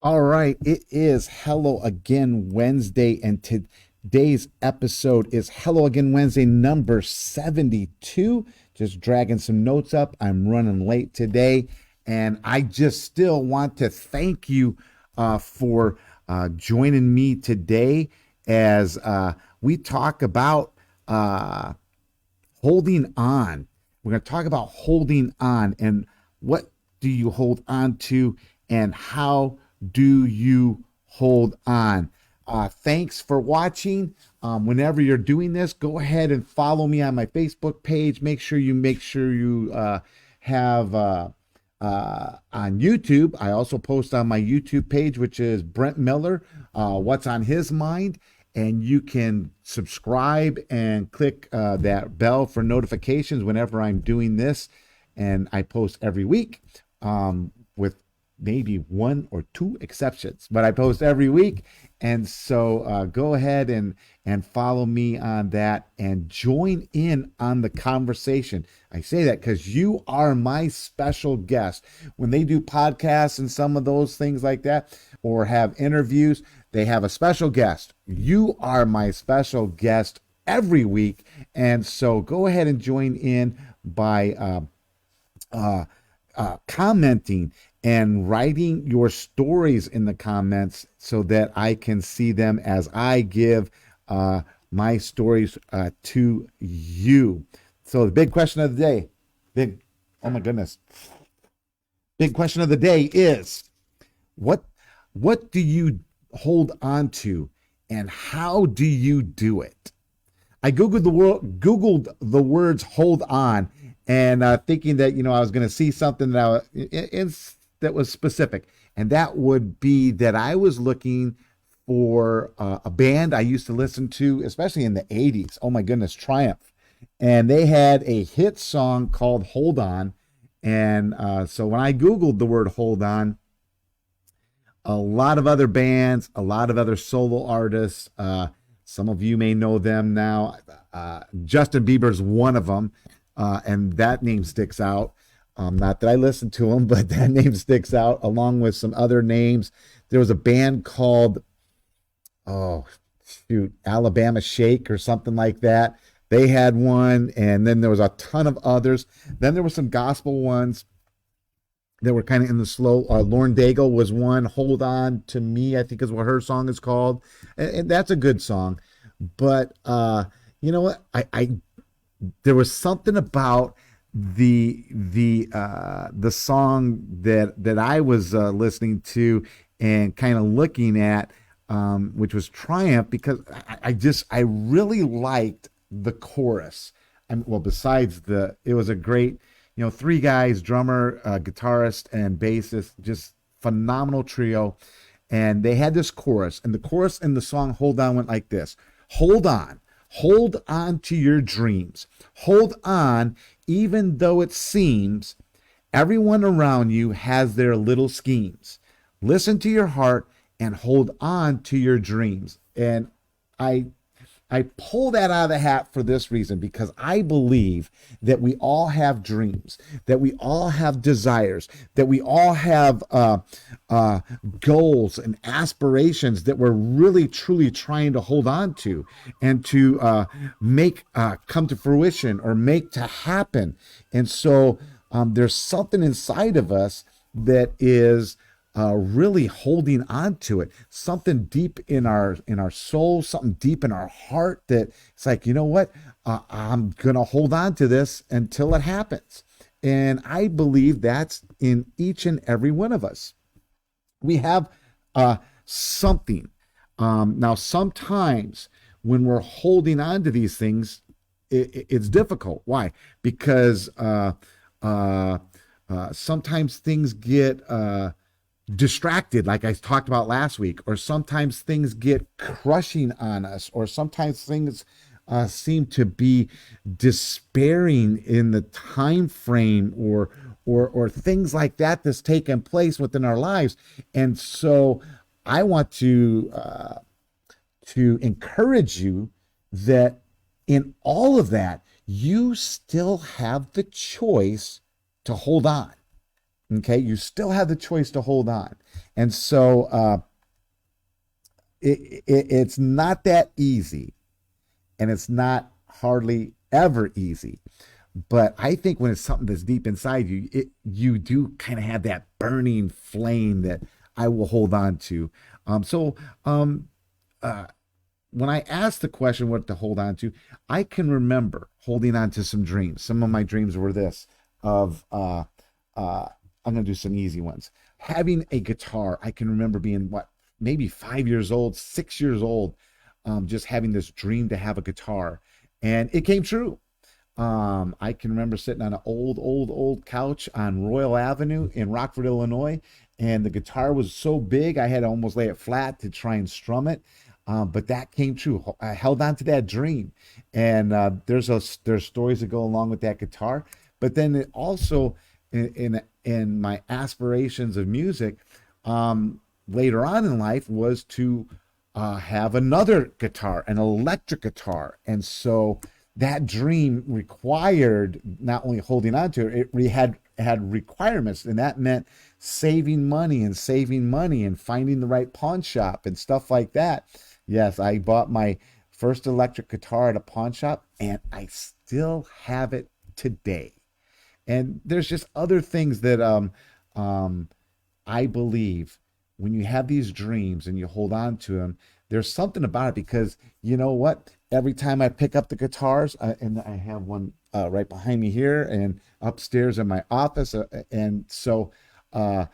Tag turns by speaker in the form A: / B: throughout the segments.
A: All right, it is Hello Again Wednesday, and today's episode is Hello Again Wednesday number 72. Just dragging some notes up. I'm running late today, and I just still want to thank you for joining me today as we talk about holding on. We're going to talk about holding on and what do you hold on to and how do you hold on. Thanks for watching. Whenever you're doing this, go ahead and follow me on my Facebook page. Make sure you have on YouTube. I also post on my YouTube page, which is Brent Miller. What's on his mind? And you can subscribe and click that bell for notifications whenever I'm doing this. And I post every week with maybe one or two exceptions, but I post every week. And so go ahead and follow me on that and join in on the conversation. I say that because you are my special guest. When they do podcasts and some of those things like that, or have interviews, they have a special guest. You are my special guest every week. And so go ahead and join in by commenting and writing your stories in the comments so that I can see them as I give my stories to you. So the big question of the day, oh my goodness, big question of the day is what what do you hold on to and how do you do it? I googled the words "hold on" and thinking that I was going to see something that was specific, and that would be that I was looking for a band I used to listen to, especially in the '80s. Oh my goodness, Triumph, and they had a hit song called "Hold On," and so when I googled the word "hold on," a lot of other bands, a lot of other solo artists. Some of you may know them now. Justin Bieber's one of them, and that name sticks out. Not that I listen to him, but that name sticks out along with some other names. There was a band called, oh, shoot, Alabama Shake or something like that. They had one, and then there was a ton of others. Then there were some gospel ones that were kind of in the slow. Lauren Daigle was one. Hold On to Me, I think is what her song is called, and that's a good song. But you know what? I there was something about the song that I was listening to and kind of looking at, which was Triumph, because I really liked the chorus. Well, besides it was a great, three guys, drummer, guitarist, and bassist, just phenomenal trio. And they had this chorus, and the chorus in the song Hold On went like this: Hold on. Hold on to your dreams. Hold on, even though it seems everyone around you has their little schemes. Listen to your heart and hold on to your dreams. And I I pull that out of the hat for this reason, because I believe that we all have dreams, that we all have desires, that we all have goals and aspirations that we're really truly trying to hold on to and to make come to fruition or make to happen. And so there's something inside of us that is really holding on to it, something deep in our soul, something deep in our heart, that it's like, you know what, I'm gonna hold on to this until it happens. And I believe that's in each and every one of us. We have something. Now sometimes when we're holding on to these things, it's difficult. Why? Because uh, sometimes things get distracted, like I talked about last week, or sometimes things get crushing on us, or sometimes things seem to be despairing in the time frame, or things like that that's taken place within our lives. And so I want to encourage you that in all of that, you still have the choice to hold on. Okay, you still have the choice to hold on. And so it's not that easy, and it's not hardly ever easy. But I think when it's something that's deep inside you, you do kind of have that burning flame that I will hold on to. So uh, when I asked the question what to hold on to, I can remember holding on to some dreams. Some of my dreams were this of I'm going to do some easy ones. Having a guitar, I can remember being what, maybe 5 years old, 6 years old, just having this dream to have a guitar, and it came true. I can remember sitting on an old couch on Royal Avenue in Rockford, Illinois, and the guitar was so big I had to almost lay it flat to try and strum it. But that came true. I held on to that dream, and there's stories that go along with that guitar. But then it also in my aspirations of music, later on in life was to have another guitar, an electric guitar, and so that dream required not only holding on to it, it had requirements, and that meant saving money and finding the right pawn shop and stuff like that. Yes, I bought my first electric guitar at a pawn shop, and I still have it today. And there's just other things that um, I believe when you have these dreams and you hold on to them, there's something about it because you know what? Every time I pick up the guitars, and I have one right behind me here and upstairs in my office, and so uh,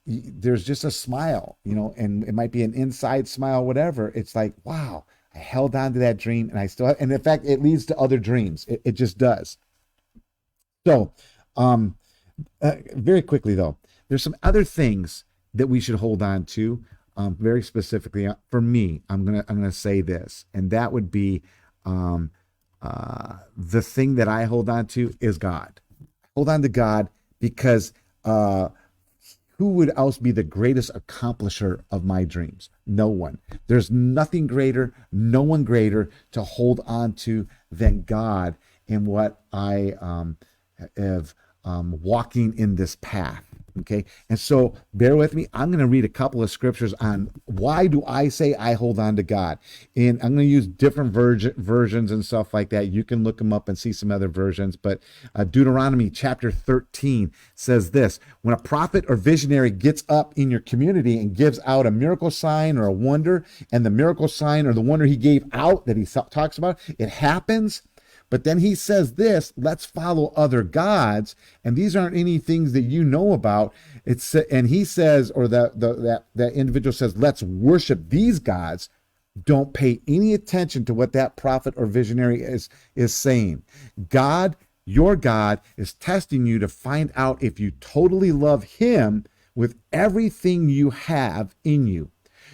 A: there's just a smile, and it might be an inside smile, whatever. It's like, wow, I held on to that dream, and I still have, and in fact, it leads to other dreams. It just does. So, um, very quickly though, there's some other things that we should hold on to. Very specifically, for me, I'm gonna say this, and that would be um, the thing that I hold on to is God. Hold on to God because who would else be the greatest accomplisher of my dreams? No one. There's nothing greater, no one greater to hold on to than God in what I have walking in this path. Okay. And so bear with me. I'm going to read a couple of scriptures on why do I say I hold on to God. And I'm going to use different versions and stuff like that. You can look them up and see some other versions. But Deuteronomy chapter 13 says this: when a prophet or visionary gets up in your community and gives out a miracle sign or a wonder, and the miracle sign or the wonder he gave out that he talks about, it happens. But then he says this: let's follow other gods. And these aren't any things that you know about. And he says, or that individual says, let's worship these gods. Don't pay any attention to what that prophet or visionary is saying. God, your God, is testing you to find out if you totally love him with everything you have in you.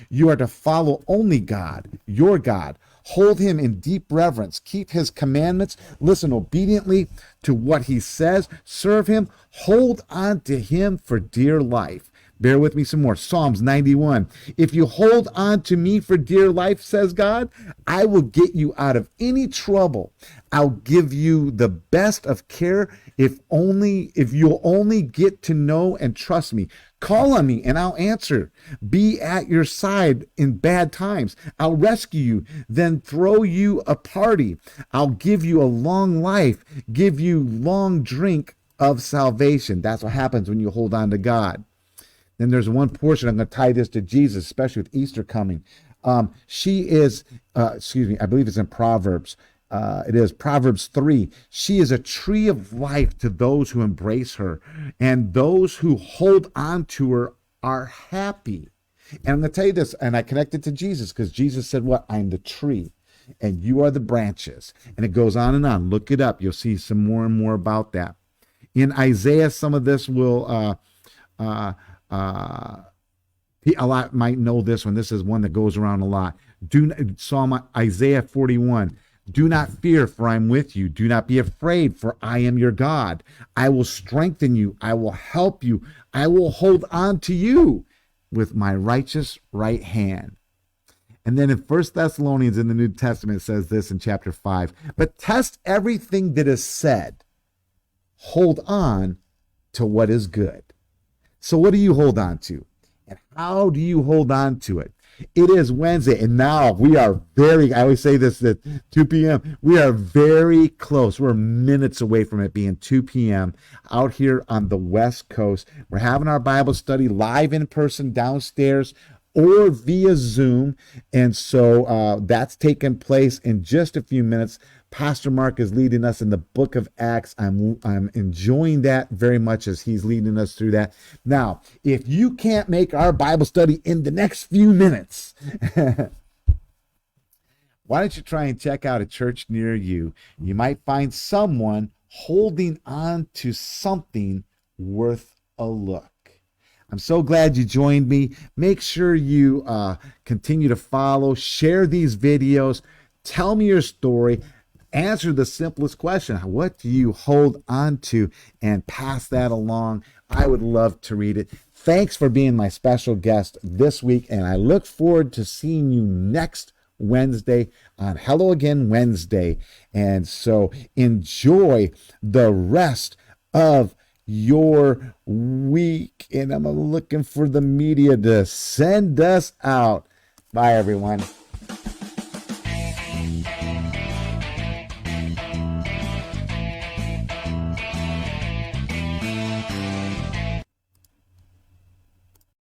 A: You are to follow only God, your God. Hold him in deep reverence. Keep his commandments. Listen obediently to what he says. Serve him. Hold on to him for dear life. Bear with me some more. Psalms 91. If you hold on to me for dear life, says God, I will get you out of any trouble. I'll give you the best of care if you'll only get to know and trust me. Call on me and I'll answer. Be at your side in bad times. I'll rescue you, then throw you a party. I'll give you a long life, give you long drink of salvation. That's what happens when you hold on to God. Then there's one portion, I'm going to tie this to Jesus, especially with Easter coming. She is, I believe it's in Proverbs. It is Proverbs 3. She is a tree of life to those who embrace her, and those who hold on to her are happy. And I'm going to tell you this, and I connect it to Jesus because Jesus said, what? I'm the tree, and you are the branches. And it goes on and on. Look it up. You'll see some more and more about that. In Isaiah, some of this will a lot might know this one. This is one that goes around a lot. Isaiah 41. Do not fear, for I'm with you. Do not be afraid, for I am your God. I will strengthen you. I will help you. I will hold on to you with my righteous right hand. And then in 1 Thessalonians in the New Testament, it says this in chapter 5. But test everything that is said. Hold on to what is good. So what do you hold on to? And how do you hold on to it? It is Wednesday, and now we are I always say this at 2 p.m. We are very close. We're minutes away from it being 2 p.m. out here on the West Coast. We're having our Bible study live in person downstairs or via Zoom. And so that's taking place in just a few minutes. Pastor Mark is leading us in the book of Acts. I'm enjoying that very much as he's leading us through that. Now, if you can't make our Bible study in the next few minutes, why don't you try and check out a church near you? You might find someone holding on to something worth a look. I'm so glad you joined me. Make sure you continue to follow, share these videos, tell me your story. Answer the simplest question. What do you hold on to? And pass that along. I would love to read it. Thanks for being my special guest this week. And I look forward to seeing you next Wednesday on Hello Again Wednesday. And so enjoy the rest of your week. And I'm looking for the media to send us out. Bye, everyone.